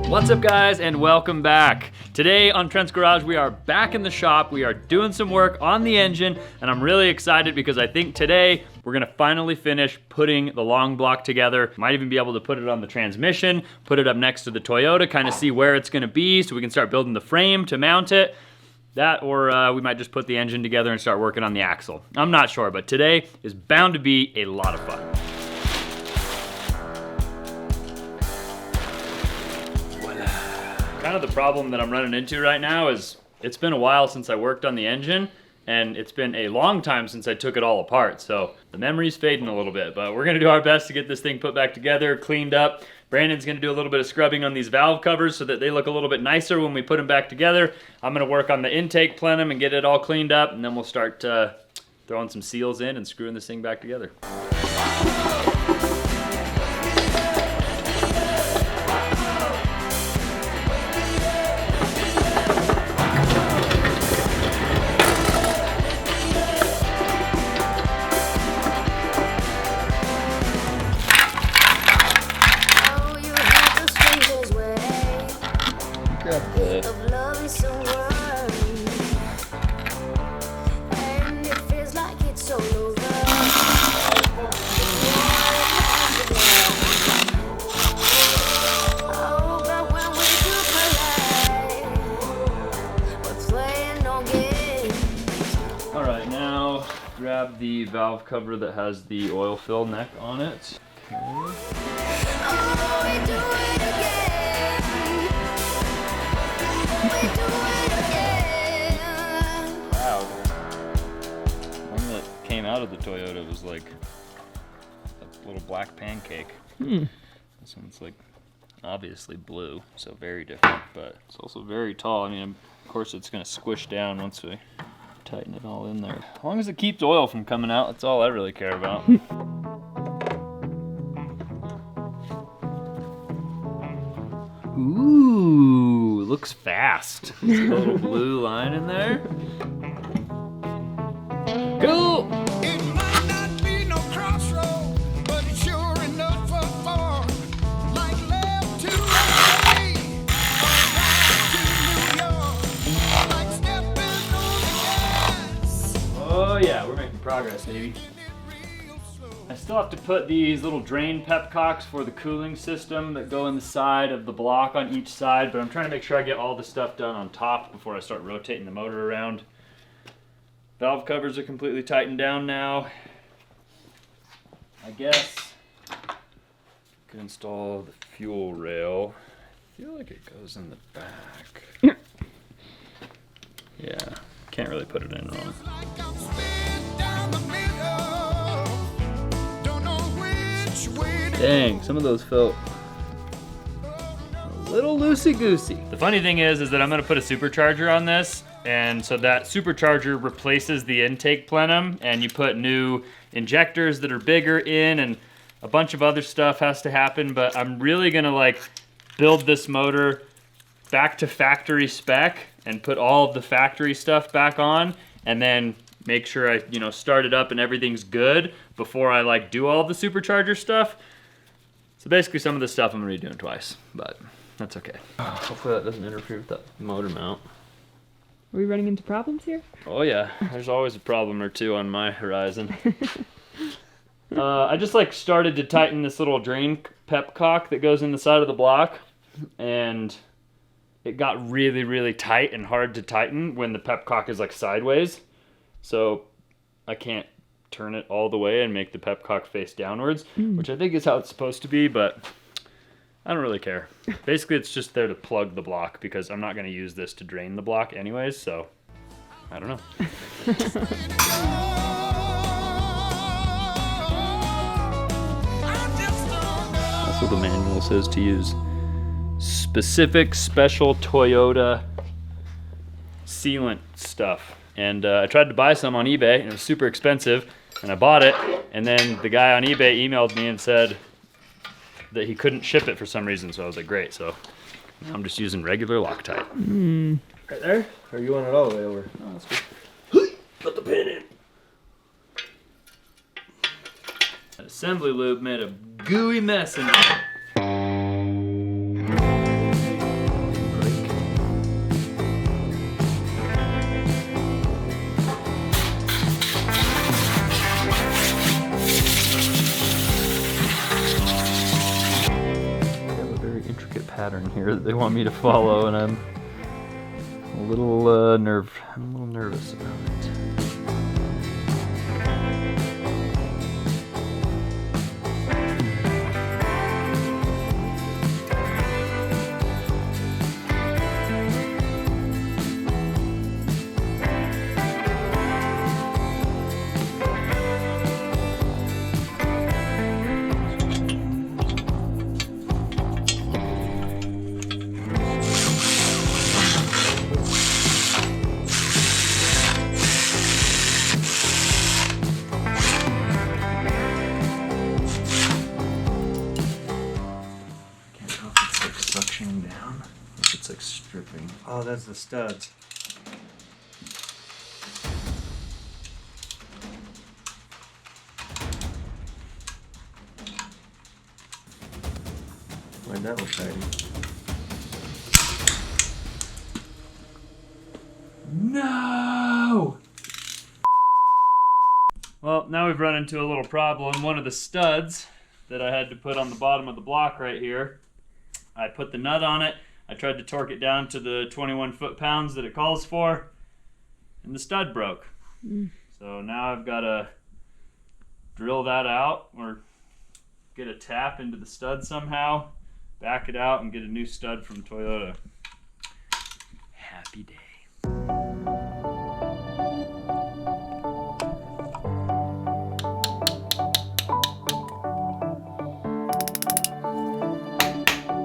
What's up, guys, and welcome back. Today on Trent's Garage, we are back in the shop. We are doing some work on the engine, and I'm really excited because I think today we're gonna finally finish putting the long block together. Might even be able to put it on the transmission, put it up next to the Toyota, kind of see where it's gonna be so we can start building the frame to mount it. That, or we might just put the engine together and start working on the axle. I'm not sure, but today is bound to be a lot of fun. Kind of the problem that I'm running into right now is it's been a while since I worked on the engine, and it's been a long time since I took it all apart, so the memory's fading a little bit, but we're gonna do our best to get this thing put back together, cleaned up. Brandon's gonna do a little bit of scrubbing on these valve covers so that they look a little bit nicer when we put them back together. I'm gonna work on the intake plenum and get it all cleaned up, and then we'll start throwing some seals in and screwing this thing back together. Alright, now grab the valve cover that has the oil fill neck on it. Okay. Wow. One that came out of the Toyota was like a little black pancake. This one's like obviously blue, so very different, but it's also very tall. I mean, of course it's gonna squish down once we tighten it all in there. As long as it keeps oil from coming out, that's all I really care about. Ooh, looks fast. There's a little blue line in there. Cool! It might not be no crossroad, but it's sure enough for far. Like left to right, right to New York. Like stepping on the gas. Oh yeah, we're making progress, baby. I still have to put these little drain pepcocks for the cooling system that go in the side of the block on each side, but I'm trying to make sure I get all the stuff done on top before I start rotating the motor around. Valve covers are completely tightened down now. I guess I could install the fuel rail. I feel like it goes in the back. Yeah, can't really put it in wrong. Dang, some of those felt a little loosey-goosey. The funny thing is that I'm gonna put a supercharger on this, and so that supercharger replaces the intake plenum, and you put new injectors that are bigger in, and a bunch of other stuff has to happen, but I'm really gonna like build this motor back to factory spec and put all of the factory stuff back on, and then make sure I, start it up and everything's good before I like do all the supercharger stuff. So basically some of this stuff I'm gonna be doing twice, but that's okay. Hopefully that doesn't interfere with that motor mount. Are we running into problems here? Oh yeah, there's always a problem or two on my horizon. I just like started to tighten this little drain pepcock that goes in the side of the block, and it got really, really tight and hard to tighten when the pepcock is like sideways. So I can't turn it all the way and make the pepcock face downwards, which I think is how it's supposed to be, but I don't really care. Basically, it's just there to plug the block because I'm not going to use this to drain the block anyways, so I don't know. Also, the manual says to use specific special Toyota sealant stuff. And I tried to buy some on eBay, and it was super expensive, and I bought it, and then the guy on eBay emailed me and said that he couldn't ship it for some reason, so I was like, great, so now I'm just using regular Loctite. Right there? Or you want it all the way over? Oh, that's good. Put the pin in. That assembly lube made a gooey mess in there. pattern here that they want me to follow, and I'm a little nervous about it. Suctioning down. It's like stripping. Oh, that's the studs. Why'd that look tidy? No! Well, now we've run into a little problem. One of the studs that I had to put on the bottom of the block right here, I put the nut on it. I tried to torque it down to the 21 foot-pounds that it calls for, and the stud broke. So now I've got to drill that out or get a tap into the stud somehow, back it out, and get a new stud from Toyota. Happy day.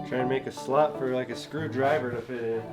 Trying to make a slot for like a screwdriver to fit in.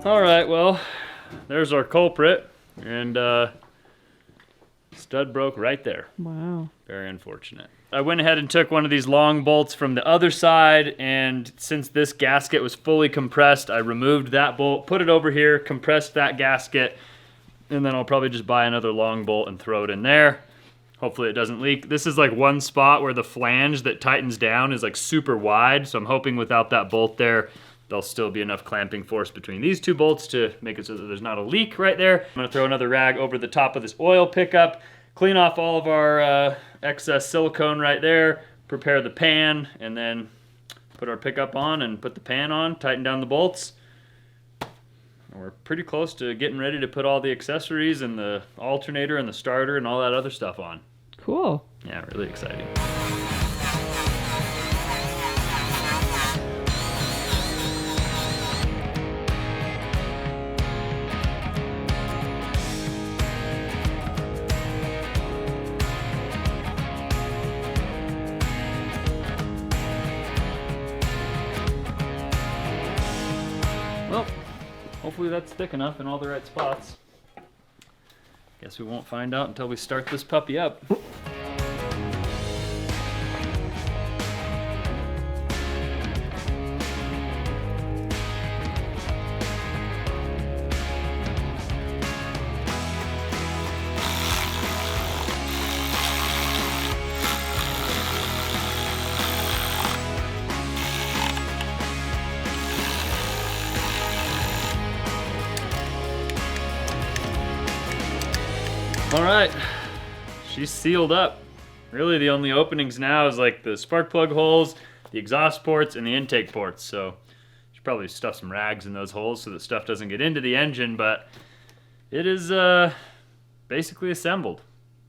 All right, well, there's our culprit, and stud broke right there. Wow. Very unfortunate. I went ahead and took one of these long bolts from the other side, and since this gasket was fully compressed, I removed that bolt, put it over here, compressed that gasket, and then I'll probably just buy another long bolt and throw it in there. Hopefully it doesn't leak. This is like one spot where the flange that tightens down is like super wide, so I'm hoping without that bolt there, there'll still be enough clamping force between these two bolts to make it so that there's not a leak right there. I'm gonna throw another rag over the top of this oil pickup, clean off all of our excess silicone right there, prepare the pan, and then put our pickup on and put the pan on, tighten down the bolts. We're pretty close to getting ready to put all the accessories and the alternator and the starter and all that other stuff on. Cool. Yeah, really exciting. Well, hopefully that's thick enough in all the right spots. Guess we won't find out until we start this puppy up. All right, she's sealed up. Really the only openings now is like the spark plug holes, the exhaust ports, and the intake ports. So should probably stuff some rags in those holes so that stuff doesn't get into the engine, but it is basically assembled.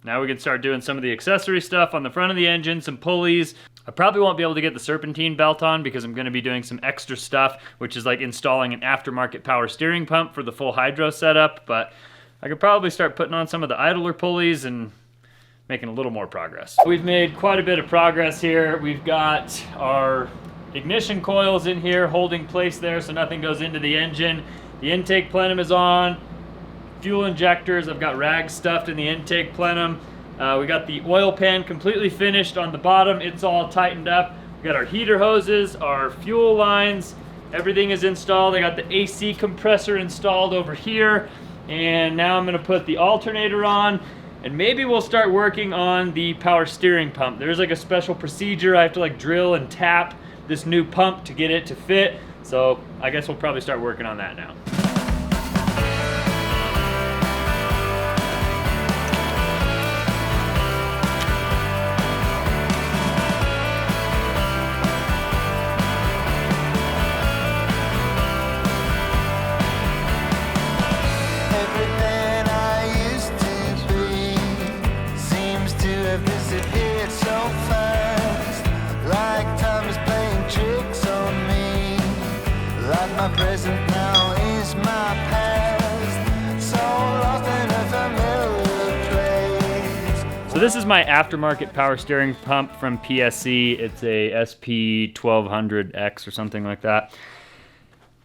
Now we can start doing some of the accessory stuff on the front of the engine, some pulleys. I probably won't be able to get the serpentine belt on because I'm gonna be doing some extra stuff, which is like installing an aftermarket power steering pump for the full hydro setup, but I could probably start putting on some of the idler pulleys and making a little more progress. We've made quite a bit of progress here. We've got our ignition coils in here holding place there so nothing goes into the engine. The intake plenum is on. Fuel injectors, I've got rags stuffed in the intake plenum. We got the oil pan completely finished on the bottom. It's all tightened up. We got our heater hoses, our fuel lines. Everything is installed. I got the AC compressor installed over here. And now I'm gonna put the alternator on, and maybe we'll start working on the power steering pump. There's like a special procedure. I have to like drill and tap this new pump to get it to fit. So I guess we'll probably start working on that now. this is my aftermarket power steering pump from PSC. It's a SP1200X or something like that.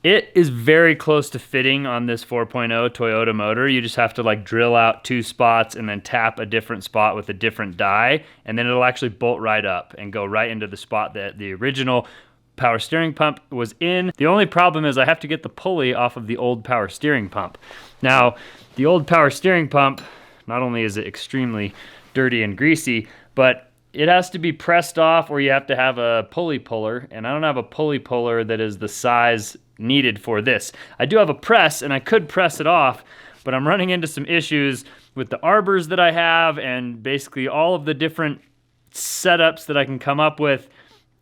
It is very close to fitting on this 4.0 Toyota motor. You just have to like drill out 2 spots and then tap a different spot with a different die, and then it'll actually bolt right up and go right into the spot that the original power steering pump was in. The only problem is I have to get the pulley off of the old power steering pump. Now, the old power steering pump, not only is it extremely dirty and greasy, but it has to be pressed off, or you have to have a pulley puller, and I don't have a pulley puller that is the size needed for this. I do have a press, and I could press it off, but I'm running into some issues with the arbors that I have, and basically all of the different setups that I can come up with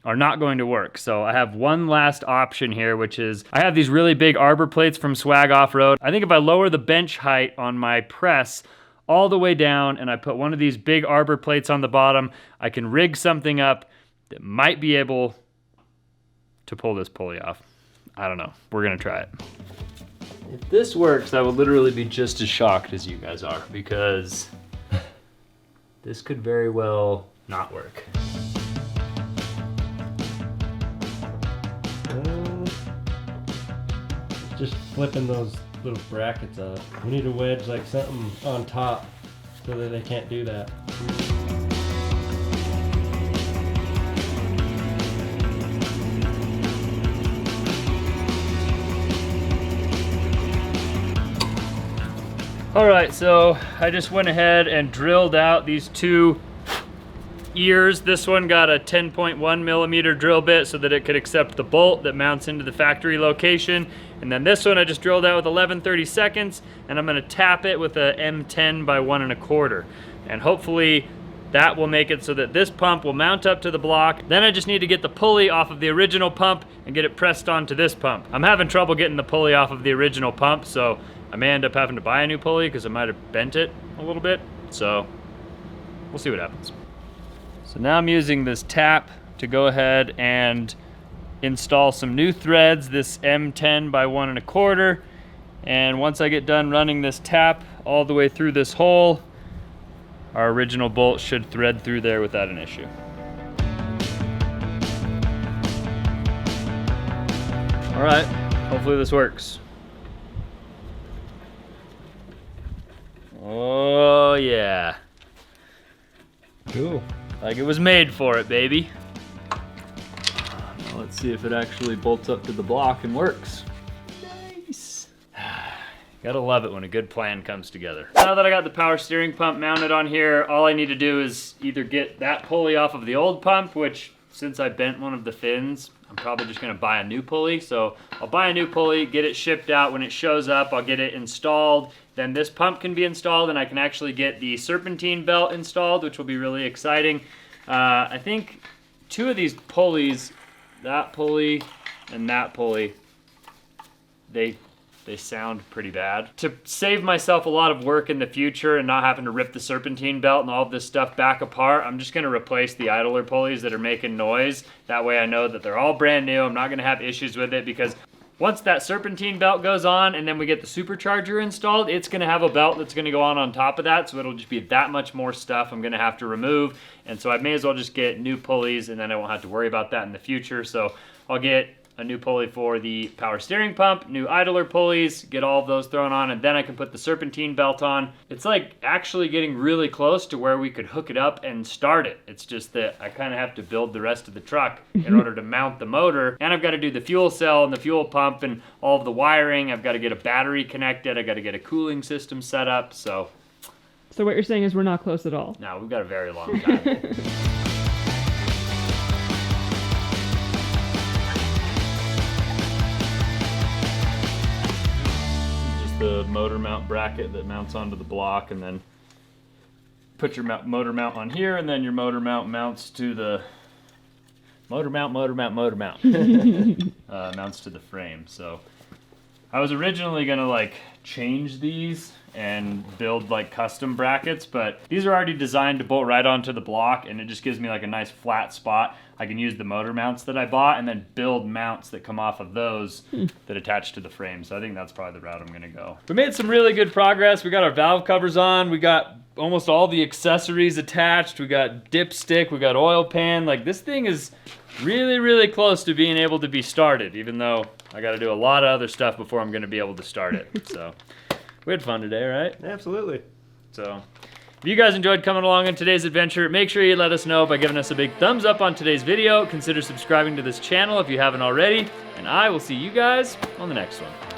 are not going to work. So I have one last option here, which is I have these really big arbor plates from Swag Off-Road. I think if I lower the bench height on my press all the way down and I put one of these big arbor plates on the bottom, I can rig something up that might be able to pull this pulley off. I don't know. We're gonna try it. If this works, I will literally be just as shocked as you guys are, because this could very well not work. Just flipping those little brackets up. We need to wedge like something on top so that they can't do that. All right, so I just went ahead and drilled out these 2 ears. This one got a 10.1 millimeter drill bit so that it could accept the bolt that mounts into the factory location. And then this one I just drilled out with 11/32, and I'm gonna tap it with a M10 by 1 1/4. And hopefully that will make it so that this pump will mount up to the block. Then I just need to get the pulley off of the original pump and get it pressed onto this pump. I'm having trouble getting the pulley off of the original pump, so I may end up having to buy a new pulley because I might have bent it a little bit. So we'll see what happens. So now I'm using this tap to go ahead and install some new threads, this M10 by 1 1/4. And once I get done running this tap all the way through this hole, our original bolt should thread through there without an issue. All right, hopefully this works. Oh yeah. Cool. Like it was made for it, baby. Now let's see if it actually bolts up to the block and works. Nice. Gotta love it when a good plan comes together. Now that I got the power steering pump mounted on here, all I need to do is either get that pulley off of the old pump, which since I bent one of the fins, I'm probably just gonna buy a new pulley. So I'll buy a new pulley, get it shipped out. When it shows up, I'll get it installed. Then this pump can be installed, and I can actually get the serpentine belt installed, which will be really exciting. I think 2 of these pulleys, that pulley and that pulley, they sound pretty bad. To save myself a lot of work in the future and not having to rip the serpentine belt and all of this stuff back apart, I'm just gonna replace the idler pulleys that are making noise. That way I know that they're all brand new. I'm not gonna have issues with it, because once that serpentine belt goes on and then we get the supercharger installed, it's gonna have a belt that's gonna go on top of that, so it'll just be that much more stuff I'm gonna have to remove. And so I may as well just get new pulleys, and then I won't have to worry about that in the future. So I'll get a new pulley for the power steering pump, new idler pulleys, get all of those thrown on, and then I can put the serpentine belt on. It's like actually getting really close to where we could hook it up and start it. It's just that I kind of have to build the rest of the truck in order to mount the motor, and I've got to do the fuel cell and the fuel pump and all of the wiring. I've got to get a battery connected. I've got to get a cooling system set up. So what you're saying is we're not close at all. no, we've got a very long time. The motor mount bracket that mounts onto the block, and then put your motor mount on here, and then your motor mount mounts to the mounts to the frame. So I was originally gonna like change these and build like custom brackets, but these are already designed to bolt right onto the block, and it just gives me like a nice flat spot. I can use the motor mounts that I bought and then build mounts that come off of those that attach to the frame. So I think that's probably the route I'm gonna go. We made some really good progress. We got our valve covers on. We got almost all the accessories attached. We got dipstick, we got oil pan. Like, this thing is really, really close to being able to be started, even though I gotta do a lot of other stuff before I'm gonna be able to start it. So we had fun today, right? Absolutely. So if you guys enjoyed coming along on today's adventure, make sure you let us know by giving us a big thumbs up on today's video. Consider subscribing to this channel if you haven't already, and I will see you guys on the next one.